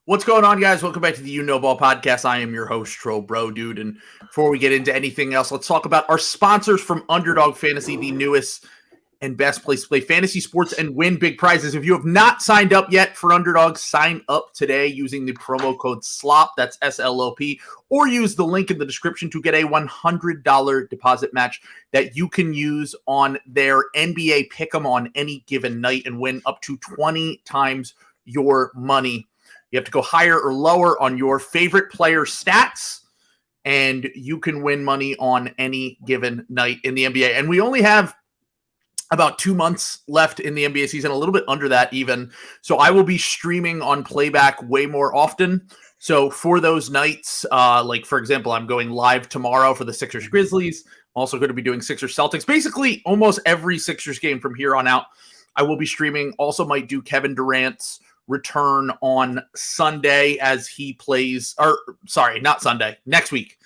What's going on, guys? Welcome back to the You Know Ball podcast. I am your host, Bro Dude. And before we get into anything else, let's talk about our sponsors from Underdog Fantasy, the newest and best place to play fantasy sports and win big prizes. If you have not signed up yet for Underdog, sign up today using the promo code SLOP, that's SLOP, or use the link in the description to get a $100 deposit match that you can use on their NBA Pick'em on any given night and win up to 20 times your money. You have to go higher or lower on your favorite player stats, and you can win money on any given night in the NBA. And we only have about 2 months left in the NBA season, a little bit under that even. So I will be streaming on playback way more often. So for those nights, like for example, I'm going live tomorrow for the Sixers Grizzlies. I'm also going to be doing Sixers Celtics. Basically, almost every Sixers game from here on out, I will be streaming. Also might do Kevin Durant's return on Sunday as he plays, or sorry, not Sunday, next week.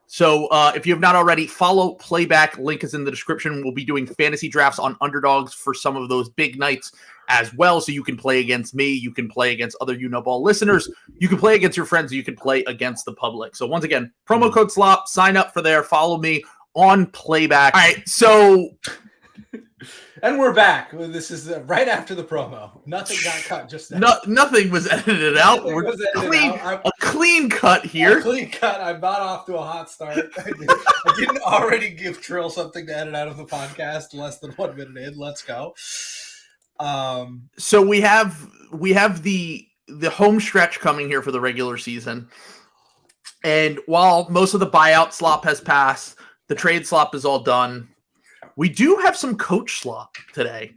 So if you have not already, follow Playback. Link is in the description. We'll be doing fantasy drafts on underdogs for some of those big nights as well. So you can play against me. You can play against other You Know Ball listeners. You can play against your friends. You can play against the public. So once again, promo code SLOP. Sign up for there. Follow me on Playback. All right, so... And we're back. This is right after the promo. Nothing got cut just now. Nothing was edited out. We're a clean cut here. A clean cut. I'm not off to a hot start. I didn't already give Trill something to edit out of the podcast less than 1 minute in. Let's go. So we have the home stretch coming here for the regular season. And while most of the buyout slop has passed, the trade slop is all done. We do have some coach slop today.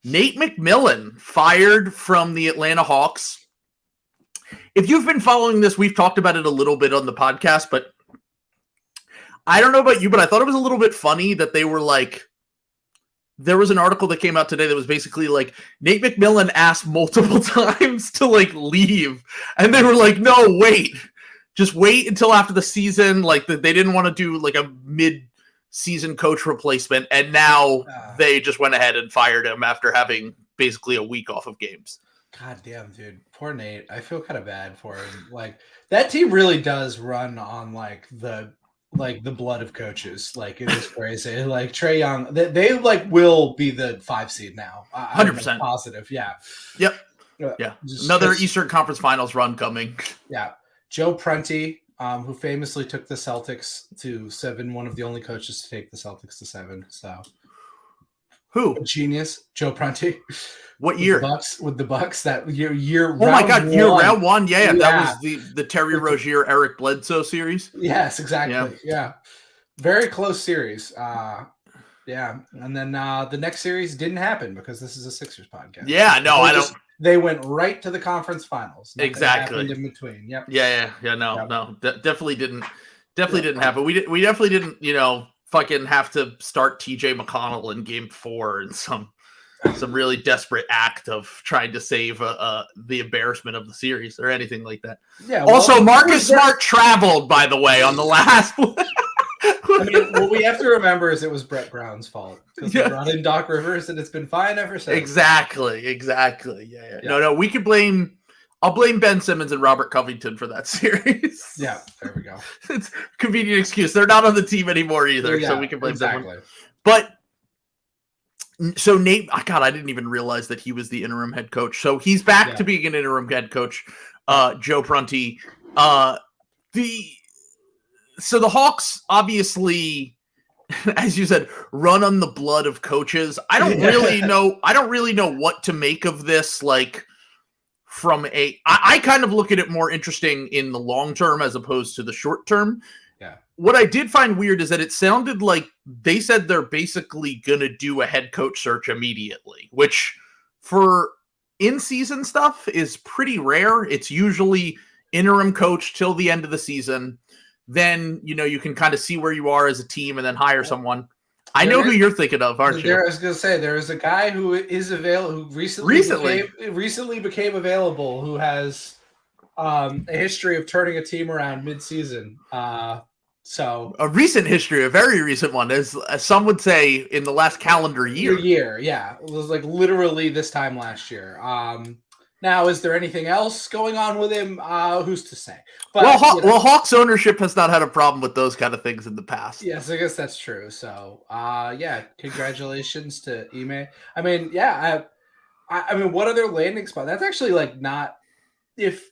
Nate McMillian fired from the Atlanta Hawks. If you've been following this, we've talked about it a little bit on the podcast, but I don't know about you, but I thought it was a little bit funny that they were like, there was an article that came out today that was basically like, Nate McMillian asked multiple times to like leave. And they were like, no, wait, just wait until after the season. Like they didn't want to do like a mid-season coach replacement, and now they just went ahead and fired him after having basically a week off of games. God damn, dude. Poor Nate. I feel kind of bad for him. Like that team really does run on like the blood of coaches. Like it is crazy. Like Trae Young, they like will be the 5 seed now. 100% positive. Yeah. Yep. Yeah. Another Eastern Conference Finals run coming. Yeah. Joe Prunty, who famously took the Celtics to 7, one of the only coaches to take the Celtics to 7. So, who? Genius, Joe Prunty. What year? With the Bucks that year. Oh my God, round one. Yeah, that was the Terry Rozier, Eric Bledsoe series. Yes, exactly. Yeah. Very close series. Yeah, and then the next series didn't happen because this is a Sixers podcast. Yeah, no, They went right to the conference finals. Nothing exactly. Happened in between. Yep. Yeah. No. Definitely didn't happen. We definitely didn't, fucking have to start TJ McConnell in game 4 in some really desperate act of trying to save the embarrassment of the series or anything like that. Yeah. Also, Marcus Smart traveled, by the way, on the last one. I mean, what we have to remember is it was Brett Brown's fault because they brought in Doc Rivers and it's been fine ever since. Exactly. Yeah. No, we could blame. I'll blame Ben Simmons and Robert Covington for that series. Yeah, there we go. It's a convenient excuse. They're not on the team anymore either, so we can blame them. But so Nate, God, I didn't even realize that he was the interim head coach. So he's back to being an interim head coach. Joe Prunty. So the Hawks obviously, as you said, run on the blood of coaches. I don't really know what to make of this. Like I kind of look at it more interesting in the long term as opposed to the short term. Yeah. What I did find weird is that it sounded like they said they're basically going to do a head coach search immediately, which for in-season stuff is pretty rare. It's usually interim coach till the end of the season. Then, you can kind of see where you are as a team and then hire someone. I know who you're thinking of, aren't you? I was going to say, there is a guy who is available, who recently became available, who has a history of turning a team around mid-season. So a recent history, a very recent one, as some would say, in the last calendar year. Yeah. It was like literally this time last year. Now, is there anything else going on with him? Who's to say? But Hawks ownership has not had a problem with those kind of things in the past. Yes, I guess that's true. So, yeah, congratulations to Ime. I mean, yeah, I mean, what other landing spot? That's actually like not if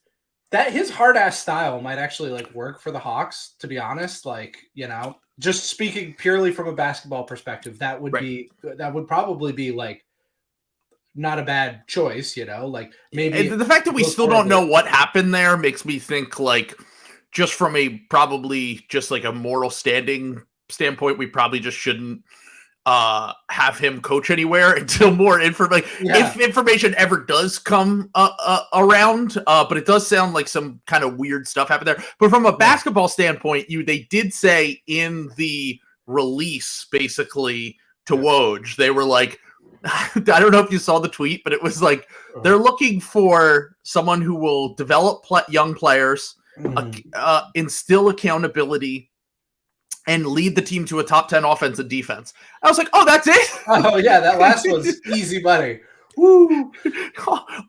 that his hard ass style might actually like work for the Hawks. To be honest, like just speaking purely from a basketball perspective, that would probably be like not a bad choice, like maybe the fact that we still don't know what happened there makes me think like just from a probably just like a moral standpoint, we probably just shouldn't have him coach anywhere until more information. If information ever does come around, but it does sound like some kind of weird stuff happened there. But from a basketball standpoint, they did say in the release basically to Woj, they were like, I don't know if you saw the tweet, but it was like they're looking for someone who will develop young players, instill accountability, and lead the team to a top 10 offense and defense. I was like, oh, that's it? Oh, yeah, that last one's easy money. Woo!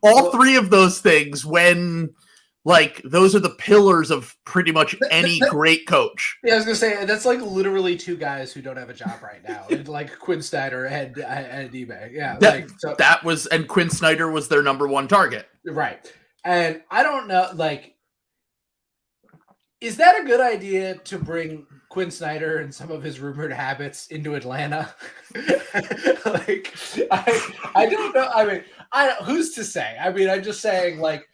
All three of those things when... like, those are the pillars of pretty much any great coach. Yeah, I was going to say, that's like literally two guys who don't have a job right now. And like Quinn Snyder and eBay. Yeah. And Quinn Snyder was their number one target. Right. And I don't know, like, is that a good idea to bring Quinn Snyder and some of his rumored habits into Atlanta? Like, I don't know. I mean, who's to say? I mean, I'm just saying, like,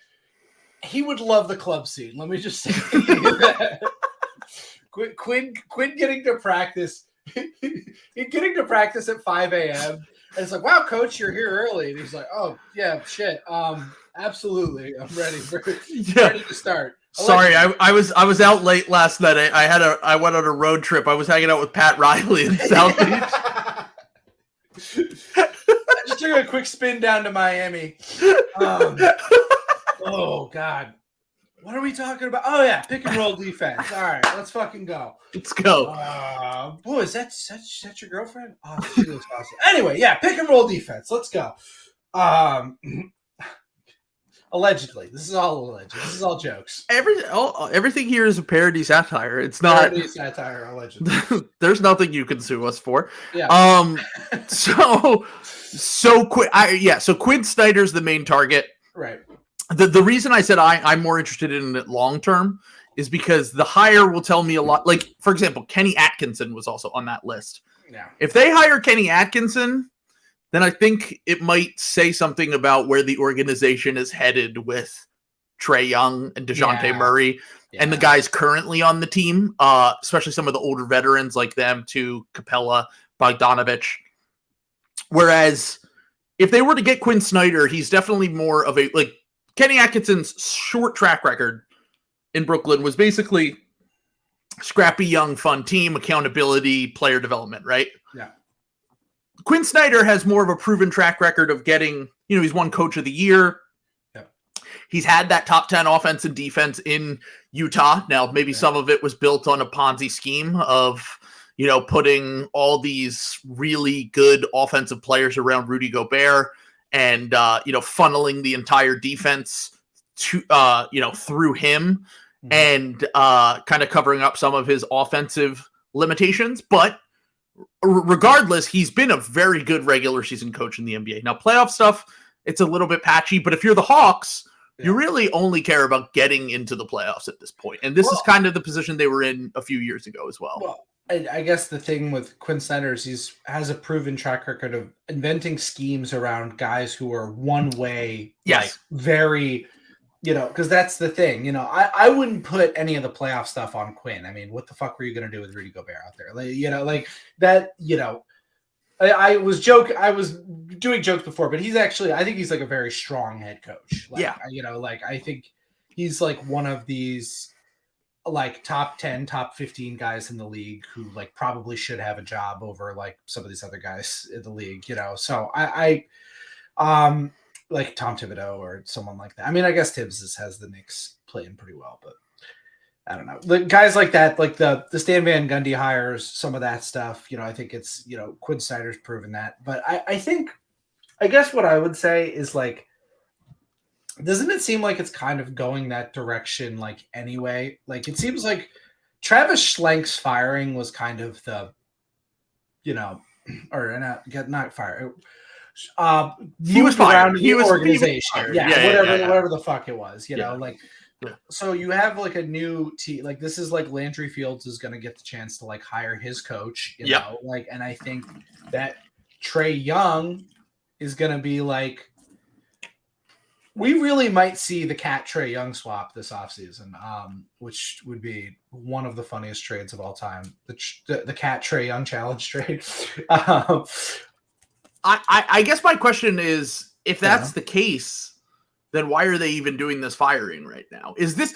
he would love the club scene. Let me just say that. Quinn getting to practice. Getting to practice at 5 a.m. And it's like, wow, coach, you're here early. And he's like, oh, yeah, shit. Absolutely. I'm ready. Ready to start. Sorry, I was out late last night. I went on a road trip. I was hanging out with Pat Riley in South Beach. I just took a quick spin down to Miami. Oh, God. What are we talking about? Oh, yeah, pick and roll defense. All right, let's fucking go. Let's go. Boy, is that your girlfriend? Oh, she looks awesome. Anyway, yeah, pick and roll defense. Let's go. Allegedly. This is all alleged. This is all jokes. Everything here is a parody satire. It's not... parody satire, allegedly. There's nothing you can sue us for. Yeah. So Quinn Snyder's the main target. Right. The reason I said I'm more interested in it long term is because the hire will tell me a lot. Like, for example, Kenny Atkinson was also on that list. Yeah. If they hire Kenny Atkinson, then I think it might say something about where the organization is headed with Trae Young and DeJounte Murray and the guys currently on the team, especially some of the older veterans like them too, Capella, Bogdanovich. Whereas if they were to get Quinn Snyder, he's definitely more of a, like, Kenny Atkinson's short track record in Brooklyn was basically scrappy, young, fun team, accountability, player development, right? Yeah. Quinn Snyder has more of a proven track record of getting, he's won coach of the year. Yeah. He's had that top 10 offense and defense in Utah. Now, maybe some of it was built on a Ponzi scheme of, putting all these really good offensive players around Rudy Gobert and, funneling the entire defense to, through him and kind of covering up some of his offensive limitations. But regardless, he's been a very good regular season coach in the NBA. Now, playoff stuff, it's a little bit patchy, but if you're the Hawks, you really only care about getting into the playoffs at this point. And this is kind of the position they were in a few years ago as well. Well, I guess the thing with Quinn Snyder is he has a proven track record of inventing schemes around guys who are one way, like very, because that's the thing. I wouldn't put any of the playoff stuff on Quinn. I mean, what the fuck were you going to do with Rudy Gobert out there? Like that, I was doing jokes before, but I think he's like a very strong head coach. Like, I think he's like one of these like top 10, top 15 guys in the league who like probably should have a job over like some of these other guys in the league, So I like Tom Thibodeau or someone like that. I mean, I guess Tibbs has the Knicks playing pretty well, but I don't know. The guys like that, like the Stan Van Gundy hires, some of that stuff, I think it's, Quinn Snyder's proven that. But I think, I guess what I would say is like, doesn't it seem like it's kind of going that direction like anyway? Like it seems like Travis Schlenk's firing was kind of the, or not fire. He was fired. He was organization. Fired. Yeah, whatever the fuck it was, like. Yeah. So you have like a new team, like this is like Landry Fields is going to get the chance to like hire his coach, you know, like, and I think that Trae Young is going to be like, we really might see the Cat Trae Young swap this offseason, which would be one of the funniest trades of all time. The Cat Trae Young challenge trade. I guess my question is, if that's the case, then why are they even doing this firing right now? Is this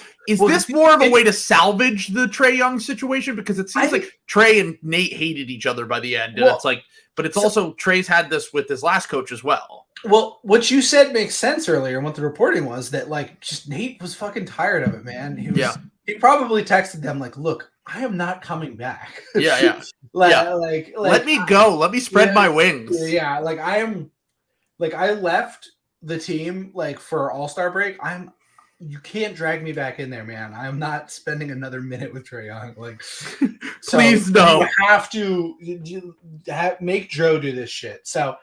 more of a way to salvage the Trae Young situation? Because it seems like Trae and Nate hated each other by the end. And it's like, but it's also Trae's had this with his last coach as well. Well, what you said makes sense earlier. And what the reporting was that like just Nate was fucking tired of it, man. He probably texted them like, look, I am not coming back. Let me go. Let me spread my wings. Yeah. Like I left the team like for All-Star break. You can't drag me back in there, man. I'm not spending another minute with Trae Young. Like, please no. You have to make Joe do this shit. So,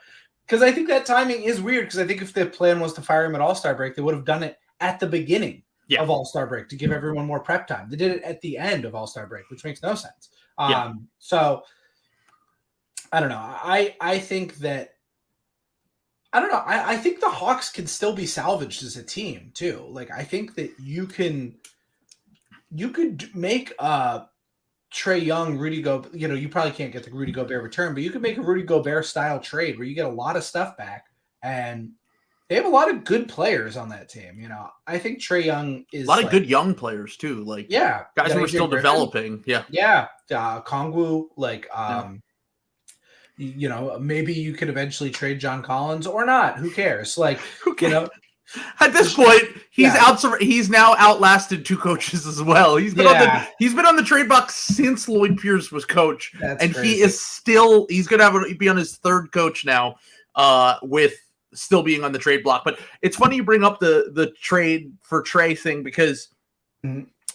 because I think that timing is weird. Because I think if the plan was to fire him at All-Star break, they would have done it at the beginning of All-Star break to give everyone more prep time. They did it at the end of All-Star break, which makes no sense. So I don't know. I think that. I don't know. I think the Hawks can still be salvaged as a team too. Like I think that you could make Trae Young, Rudy Gobert. You probably can't get the Rudy Gobert return, but you could make a Rudy Gobert style trade where you get a lot of stuff back, and they have a lot of good players on that team. I think Trae Young is a lot of good young players too. Like guys who are still developing. Kongwu, like maybe you could eventually trade John Collins or not. Who cares? Like, at this point, he's now outlasted two coaches as well. He's been on the trade block since Lloyd Pierce was coach. That's crazy. He's going to be on his third coach now, with still being on the trade block. But it's funny you bring up the trade for Trae thing, because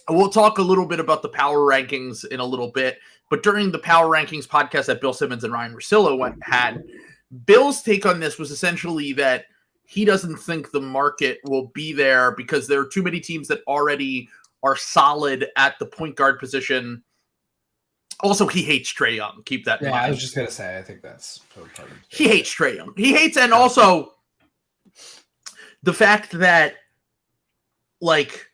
we'll talk a little bit about the power rankings in a little bit. But during the power rankings podcast that Bill Simmons and Ryan Russillo had, Bill's take on this was essentially that he doesn't think the market will be there because there are too many teams that already are solid at the point guard position. Also, he hates Trae Young. Keep that in mind. I was just going to say, I think that's totally part of it. He hates Trae Young. He hates, and also the fact that, like,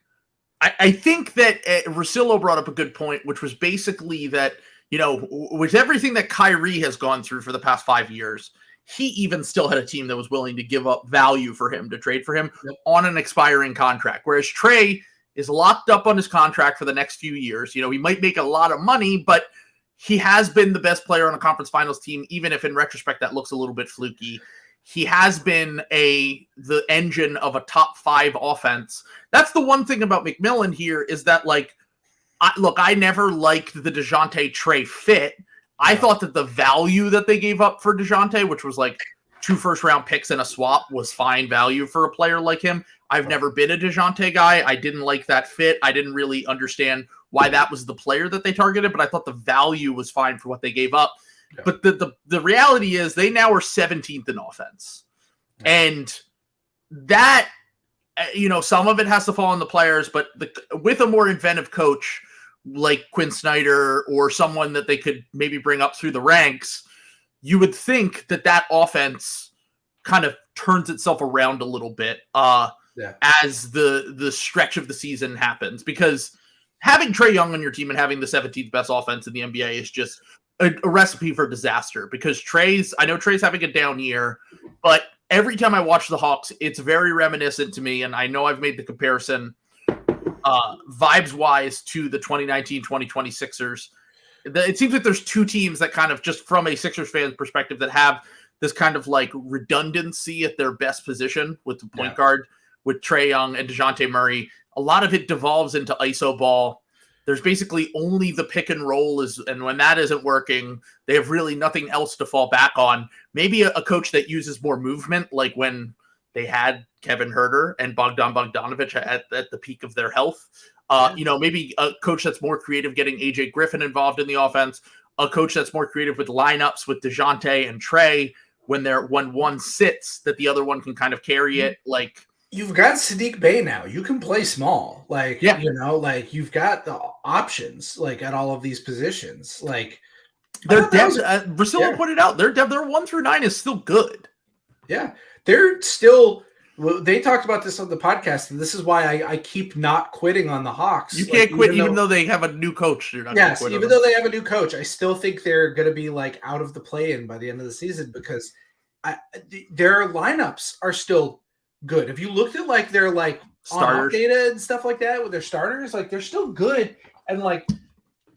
I think that Russillo brought up a good point, which was basically that, with everything that Kyrie has gone through for the past 5 years, he even still had a team that was willing to give up value for him, to trade for him on an expiring contract. Whereas Trae is locked up on his contract for the next few years. He might make a lot of money, but he has been the best player on a conference finals team, even if in retrospect that looks a little bit fluky. He has been the engine of a top 5 offense. That's the one thing about McMillan here, is that, like, I never liked the DeJounte Trae fit. I thought that the value that they gave up for DeJounte, which was like 2 first-round picks and a swap, was fine value for a player like him. I've never been a DeJounte guy. I didn't like that fit. I didn't really understand why that was the player that they targeted, but I thought the value was fine for what they gave up. Yeah. But the reality is they now are 17th in offense. Yeah. And that, some of it has to fall on the players, but with a more inventive coach like Quinn Snyder or someone that they could maybe bring up through the ranks, you would think that offense kind of turns itself around a little bit as the stretch of the season happens. Because having Trae Young on your team and having the 17th best offense in the NBA is just a recipe for disaster, because I know Trae's having a down year, but every time I watch the Hawks, it's very reminiscent to me. And I know I've made the comparison vibes wise to the 2019-2020 Sixers. It seems like there's two teams that kind of, just from a Sixers fan perspective, that have this kind of like redundancy at their best position with the point guard, with Trae Young and DeJounte Murray. A lot of it devolves into ISO ball. There's basically only the pick and roll, and when that isn't working, they have really nothing else to fall back on. Maybe a coach that uses more movement, like when they had Kevin Herter and Bogdan Bogdanovic at the peak of their health. Maybe a coach that's more creative getting AJ Griffin involved in the offense, a coach that's more creative with lineups with DeJounte and Trae when one sits that the other one can kind of carry it. Like, you've got Saddiq Bey now. You can play small. Like, you've got the options like at all of these positions. Like, their depth, Priscilla pointed out, their 1 through 9 is still good. Yeah. They're still, they talked about this on the podcast, and this is why I keep not quitting on the Hawks. You can't quit even though they have a new coach. You're not quit even though they have a new coach, I still think they're going to be like out of the play-in by the end of the season because their lineups are still good. If you looked at like their like starters data and stuff like that with their starters, like they're still good. And like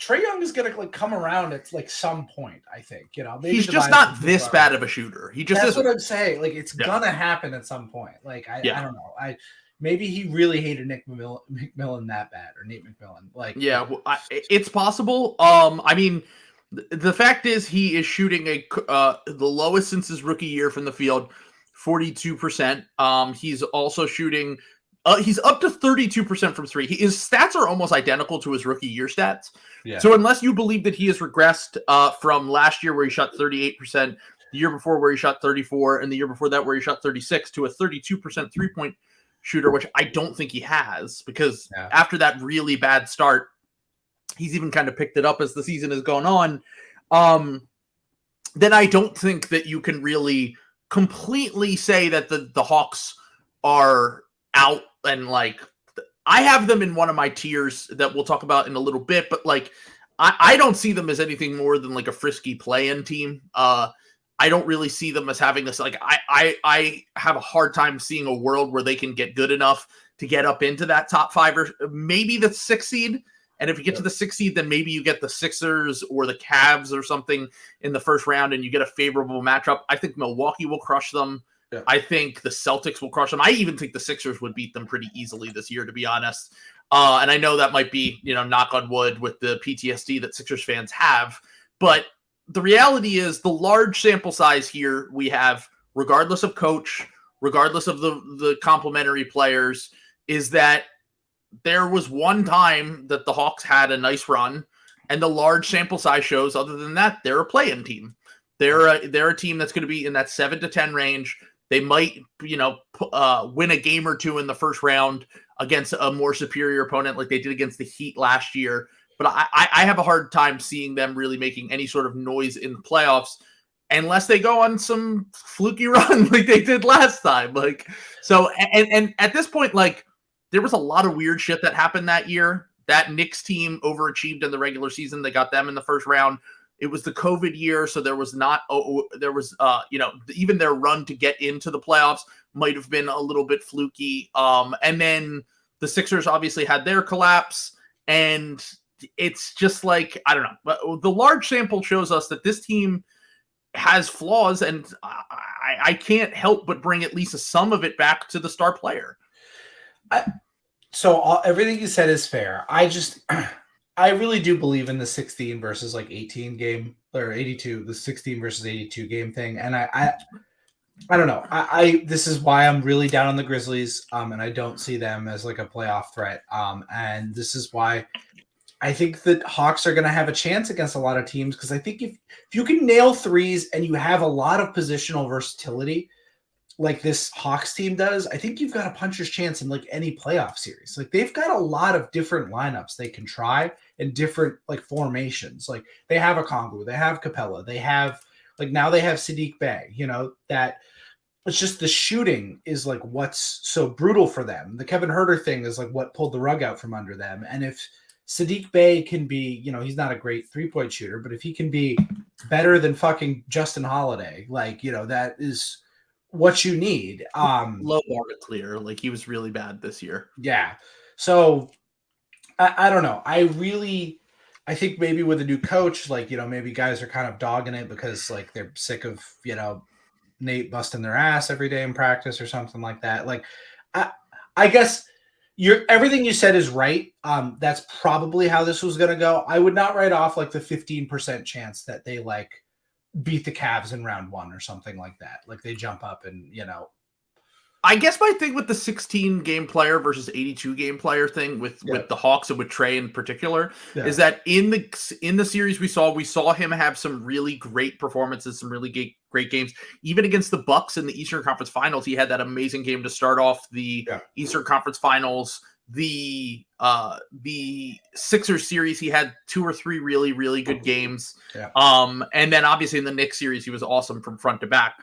Trae Young is going to like come around at like some point, I think, maybe he's just not this bad of a shooter. That's what I'm saying. Like it's gonna happen at some point. Like I don't know. Maybe he really hated Nick McMillan that bad, or Nate McMillan. Like, it's possible. I mean, the fact is he is shooting the lowest since his rookie year from the field, 42%. He's also shooting. He's up to 32% from three. His stats are almost identical to his rookie year stats. Yeah. So unless you believe that he has regressed from last year where he shot 38%, the year before where he shot 34%, and the year before that where he shot 36%, to a 32% three-point shooter, which I don't think he has, because after that really bad start, he's even kind of picked it up as the season has gone on. Then I don't think that you can really completely say that the Hawks are out. And like, I have them in one of my tiers that we'll talk about in a little bit, but like, I don't see them as anything more than like a frisky play-in team. I don't really see them as having this, like, I have a hard time seeing a world where they can get good enough to get up into that top 5 or maybe the 6 seed. And if you get to the 6 seed, then maybe you get the Sixers or the Cavs or something in the first round and you get a favorable matchup. I think Milwaukee will crush them. Yeah. I think the Celtics will crush them. I even think the Sixers would beat them pretty easily this year, to be honest. And I know that might be, knock on wood with the PTSD that Sixers fans have. But the reality is the large sample size here we have, regardless of coach, regardless of the complementary players, is that there was one time that the Hawks had a nice run, and the large sample size shows, other than that, they're a play-in team. They're a team that's going to be in that 7 to 10 range. They might, win a game or two in the first round against a more superior opponent like they did against the Heat last year. But I have a hard time seeing them really making any sort of noise in the playoffs unless they go on some fluky run like they did last time. Like, so, and at this point, like, there was a lot of weird shit that happened that year. That Knicks team overachieved in the regular season. They got them in the first round. It was the COVID year, so there was even their run to get into the playoffs might have been a little bit fluky. And then the Sixers obviously had their collapse, and it's just like, I don't know. But the large sample shows us that this team has flaws, and I can't help but bring at least some of it back to the star player. So everything you said is fair. I really do believe in the 16 versus like 18 game, or 82, the 16 versus 82 game thing. And I don't know. This is why I'm really down on the Grizzlies. And I don't see them as like a playoff threat. And this is why I think that Hawks are going to have a chance against a lot of teams. Cause I think if you can nail threes and you have a lot of positional versatility, like this Hawks team does, I think you've got a puncher's chance in like any playoff series. Like they've got a lot of different lineups they can try and different like formations. Like they have a Okongwu, they have Capella, they have like now they have Saddiq Bey, that it's just the shooting is like what's so brutal for them. The Kevin Herter thing is like what pulled the rug out from under them. And if Saddiq Bey can be, he's not a great 3-point shooter, but if he can be better than fucking Justin Holiday, like, that is what you need. Low bar to clear. Like he was really bad this year. Yeah. So I don't know. I think maybe with a new coach, like, maybe guys are kind of dogging it because like they're sick of, Nate busting their ass every day in practice or something like that. Like, I guess everything you said is right. That's probably how this was going to go. I would not write off like the 15% chance that they like beat the Cavs in round 1 or something like that. Like they jump up and, I guess my thing with the 16 game player versus 82 game player thing with the Hawks and with Trae in particular is that in the series we saw him have some really great performances, some really great games. Even against the Bucks in the Eastern Conference Finals, he had that amazing game to start off the Eastern Conference Finals. The Sixers series, he had 2 or 3 really, really good games. And then obviously in the Knicks series, he was awesome from front to back.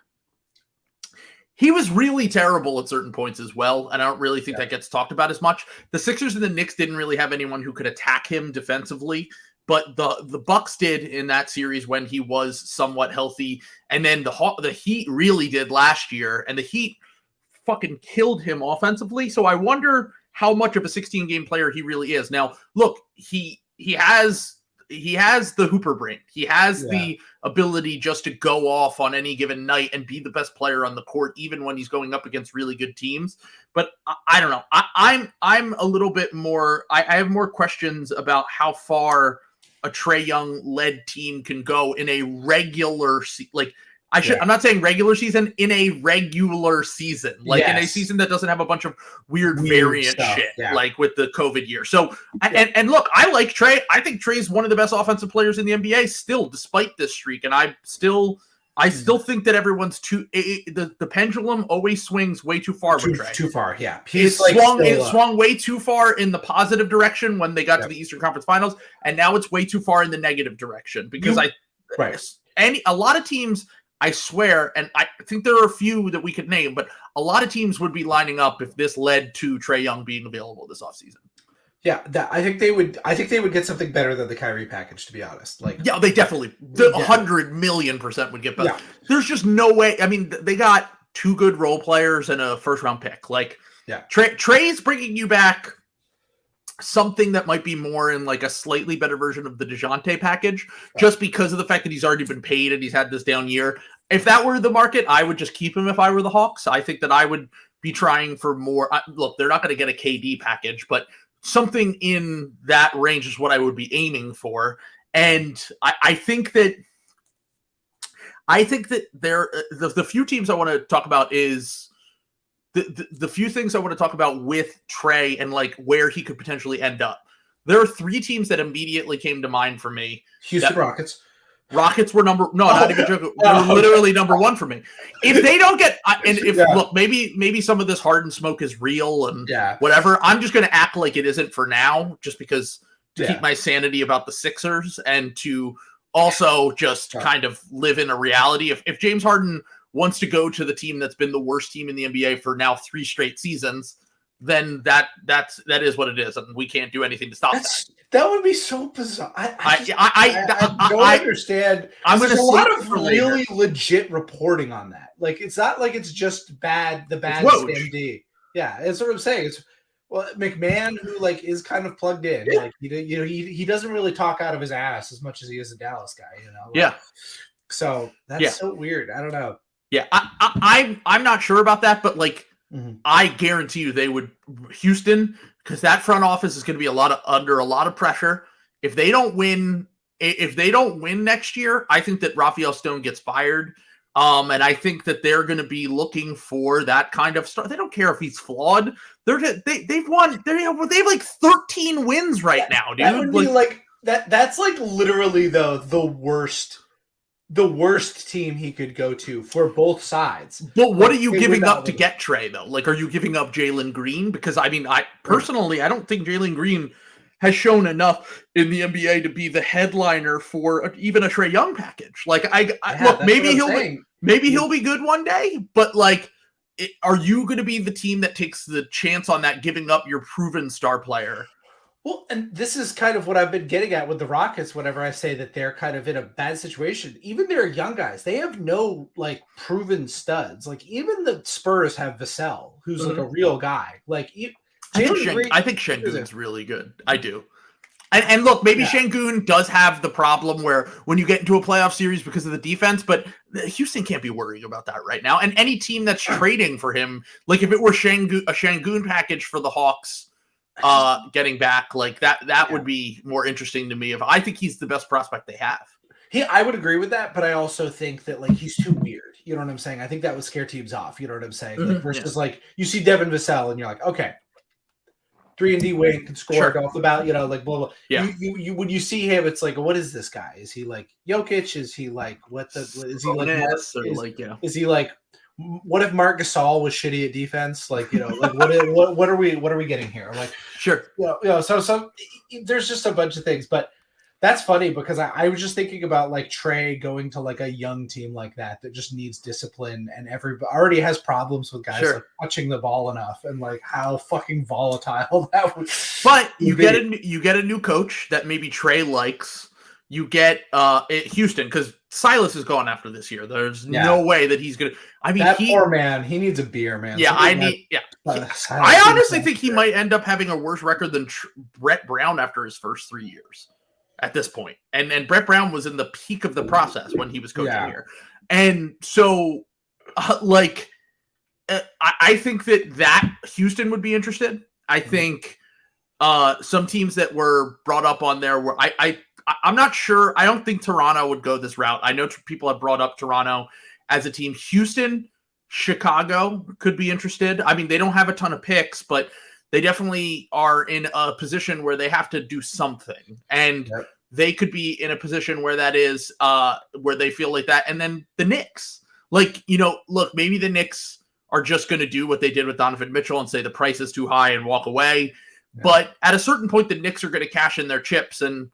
He was really terrible at certain points as well, and I don't really think that gets talked about as much. The Sixers and the Knicks didn't really have anyone who could attack him defensively, but the Bucks did in that series when he was somewhat healthy, and then the Heat really did last year, and the Heat fucking killed him offensively. So I wonder how much of a 16-game player he really is. Now, look, he has the Hooper brain. He has the ability just to go off on any given night and be the best player on the court, even when he's going up against really good teams. But I don't know. I'm a little bit more. I have more questions about how far a Trae Young led team can go in a regular I'm not saying regular season, in a regular season, like in a season that doesn't have a bunch of weird variant stuff, shit, like with the COVID year. So, and look, I like Trae. I think Trae's one of the best offensive players in the NBA still, despite this streak. And I still think that everyone's the pendulum always swings way too far with Trae. Too far, yeah. It swung way too far in the positive direction when they got to the Eastern Conference Finals, and now it's way too far in the negative direction because a lot of teams. I swear, and I think there are a few that we could name, but a lot of teams would be lining up if this led to Trae Young being available this offseason. Yeah, I think they would get something better than the Kyrie package, to be honest. They definitely 100,000,000% would get better. Yeah. There's just no way. I mean, they got 2 good role players and a first-round pick. Trae's bringing you back something that might be more in like a slightly better version of the DeJounte package, just because of the fact that he's already been paid and he's had this down year. If that were the market, I would just keep him if I were the Hawks. I think that I would be trying for more. Look, they're not going to get a KD package, but something in that range is what I would be aiming for. And I think that the few teams I want to talk about is the few things I want to talk about with Trae and like where he could potentially end up. There are 3 teams that immediately came to mind for me. Houston Rockets. Rockets were not even joking. They're literally number 1 for me. If they don't get, look, maybe some of this Harden smoke is real and whatever. I'm just going to act like it isn't for now, just because to keep my sanity about the Sixers and to also just kind of live in a reality. If James Harden wants to go to the team that's been the worst team in the NBA for now 3 straight seasons, then that is what it is, and we can't do anything to stop that. That would be so bizarre. I don't understand. There's a lot of really legit reporting on that. Like, it's not like it's just bad MD. Yeah, that's what I'm saying. It's McMahon, who is kind of plugged in. Yeah. He doesn't really talk out of his ass as much as he is a Dallas guy. So that's so weird. I don't know. Yeah, I'm not sure about that, but I guarantee you they would Houston, because that front office is going to be under a lot of pressure. If they don't win next year, I think that Raphael Stone gets fired. And I think that they're going to be looking for that kind of start. They don't care if he's flawed. They've won. They have 13 wins right now, dude. That would be that's literally the worst team he could go to for both sides. But what are you giving up to get Trae, though? Are you giving up Jalen Green? Because, I personally, I don't think Jalen Green has shown enough in the NBA to be the headliner for even a Trae Young package. Look, maybe he'll be good one day, but, are you going to be the team that takes the chance on that, giving up your proven star player? Well, and this is kind of what I've been getting at with the Rockets whenever I say that they're kind of in a bad situation. Even their young guys, they have no proven studs. Even the Spurs have Vassell, who's a real guy. I think Şengün's really good. I do. And look, maybe Şengün does have the problem where when you get into a playoff series because of the defense, but Houston can't be worrying about that right now. And any team that's trading for him, if it were a Şengün package for the Hawks, getting back that would be more interesting to me. I think he's the best prospect they have. I would agree with that, but I also think that he's too weird. You know what I'm saying? I think that would scare teams off. You know what I'm saying? Mhm, Like versus like you see Devin Vassell and you're like, okay, 3-and-D wing can score Sure. off the bat. You know, like blah blah. Yeah. You when you see him, it's like, what is this guy? Is he like Jokic? Is he like is he like Mark? Bonus or like, yeah. Is he like? What if Marc Gasol was shitty at defense? Like, you know, like what are we getting here? Like, Sure. you know, so there's just a bunch of things, but that's funny because I was just thinking about like Trae going to like a young team like that just needs discipline and already has problems with guys Sure. like touching the ball enough and like how fucking volatile that would. But you get a new coach that maybe Trae likes. You get Houston because Silas is gone after this year. There's no way that he's gonna. I mean, that poor man. He needs a beer, man. Yeah, I honestly think he might end up having a worse record than Brett Brown after his first 3 years. At this point, and Brett Brown was in the peak of the process when he was coaching here, and so I think that Houston would be interested. I think some teams that were brought up on there were I'm not sure. I don't think Toronto would go this route. I know people have brought up Toronto as a team. Houston, Chicago could be interested. I mean, they don't have a ton of picks, but they definitely are in a position where they have to do something. And they could be in a position where that is where they feel like that. And then the Knicks, like, you know, look, maybe the Knicks are just going to do what they did with Donovan Mitchell and say the price is too high and walk away. Yeah. But at a certain point, the Knicks are going to cash in their chips. And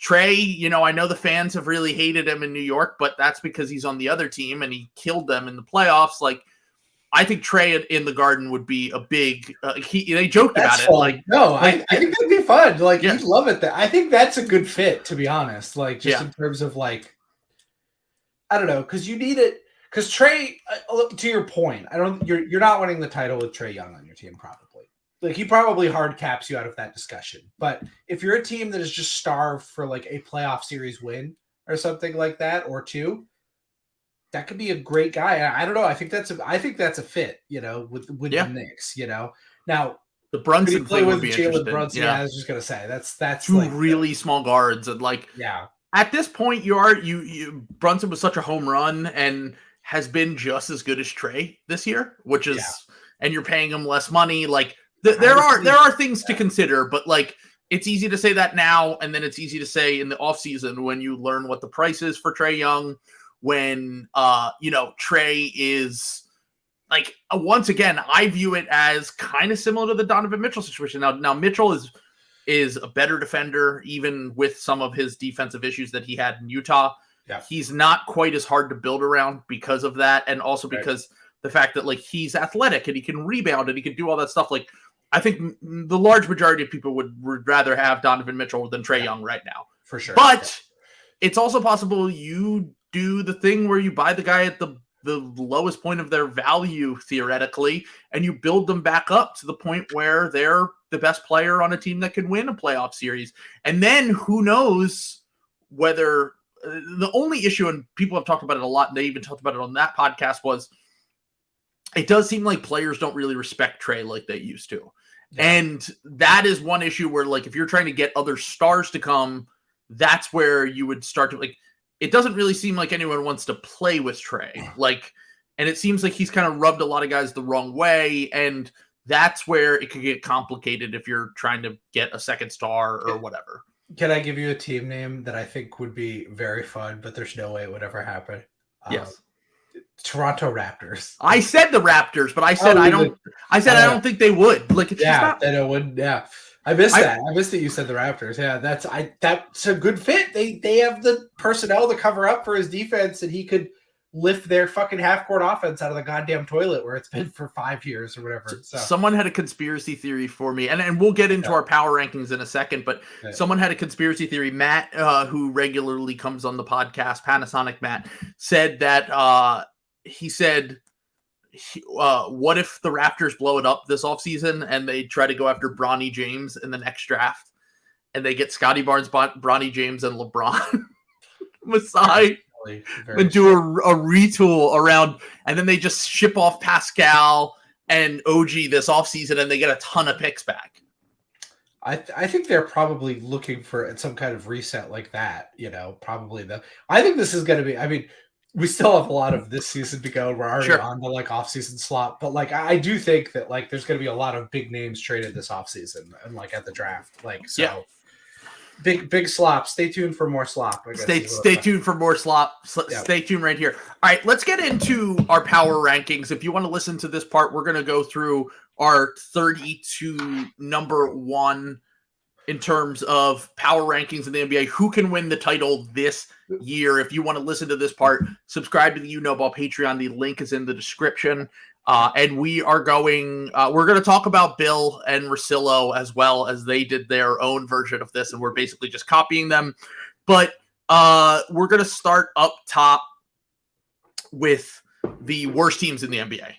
Trae, you know, I know the fans have really hated him in New York, but that's because he's on the other team and he killed them in the playoffs. Like, I think Trae in the Garden would be a big. They joked about it. Like, no, I think that'd be fun. Like, you'd love it. I think that's a good fit, to be honest. Like, just in terms of like, I don't know, because you need it. Because Trae, to your point, you're not winning the title with Trae Young on your team, probably. Like, he probably hard caps you out of that discussion. But if you're a team that is just starved for like a playoff series win or something like that, or two. That could be a great guy. I don't know. I think that's a fit, you know, with the Knicks, you know. Now the Brunson thing would be interesting. Brunson, yeah, I was just gonna say that's two like really small guards and like at this point you Brunson was such a home run and has been just as good as Trae this year, which is and you're paying him less money. Like there are things to consider, but like it's easy to say that now, and then it's easy to say in the offseason when you learn what the price is for Trae Young. When you know, Trae is like once again, I view it as kind of similar to the Donovan Mitchell situation. Now Mitchell is a better defender, even with some of his defensive issues that he had in Utah. Yeah. He's not quite as hard to build around because of that, and also because the fact that like he's athletic and he can rebound and he can do all that stuff. Like I think the large majority of people would rather have Donovan Mitchell than Trae Young right now, for sure. But it's also possible you do the thing where you buy the guy at the lowest point of their value theoretically, and you build them back up to the point where they're the best player on a team that can win a playoff series. And then who knows whether the only issue, and people have talked about it a lot, and they even talked about it on that podcast, was it does seem like players don't really respect Trae like they used to. Yeah. And that is one issue where like, if you're trying to get other stars to come, that's where you would start to like, it doesn't really seem like anyone wants to play with Trae. Like, and it seems like he's kind of rubbed a lot of guys the wrong way. And that's where it could get complicated if you're trying to get a second star or whatever. Can I give you a team name that I think would be very fun, but there's no way it would ever happen? Yes. Toronto Raptors. I said the Raptors, but I said I don't think they would. Like, it's just not. That it would. Yeah. I missed that. I missed that you said the Raptors. Yeah, that's a good fit. They have the personnel to cover up for his defense, and he could lift their fucking half-court offense out of the goddamn toilet where it's been for 5 years or whatever. So. Someone had a conspiracy theory for me, and we'll get into our power rankings in a second, but someone had a conspiracy theory. Matt, who regularly comes on the podcast, Panasonic Matt, said that he said, what if the Raptors blow it up this offseason and they try to go after Bronny James in the next draft and they get Scotty Barnes, Bronny James, and LeBron Masai and do a retool around, and then they just ship off Pascal and OG this offseason and they get a ton of picks back. I think they're probably looking for some kind of reset like that, you know, probably I think this is going to be, I mean, we still have a lot of this season to go. We're already Sure. on the like offseason slot, but like I do think that like there's going to be a lot of big names traded this offseason and like at the draft. Like so, Yeah. big slop. Stay tuned for more slop. I guess Stay tuned for more slop. Yeah. Stay tuned right here. All right, let's get into our power rankings. If you want to listen to this part, we're going to go through our 32 number one in terms of power rankings in the NBA. Who can win the title this year? If you want to listen to this part, subscribe to the You Know Ball Patreon. The link is in the description. And we're going to talk about Bill and Russillo as well, as they did their own version of this, and we're basically just copying them. But we're going to start up top with the worst teams in the NBA. So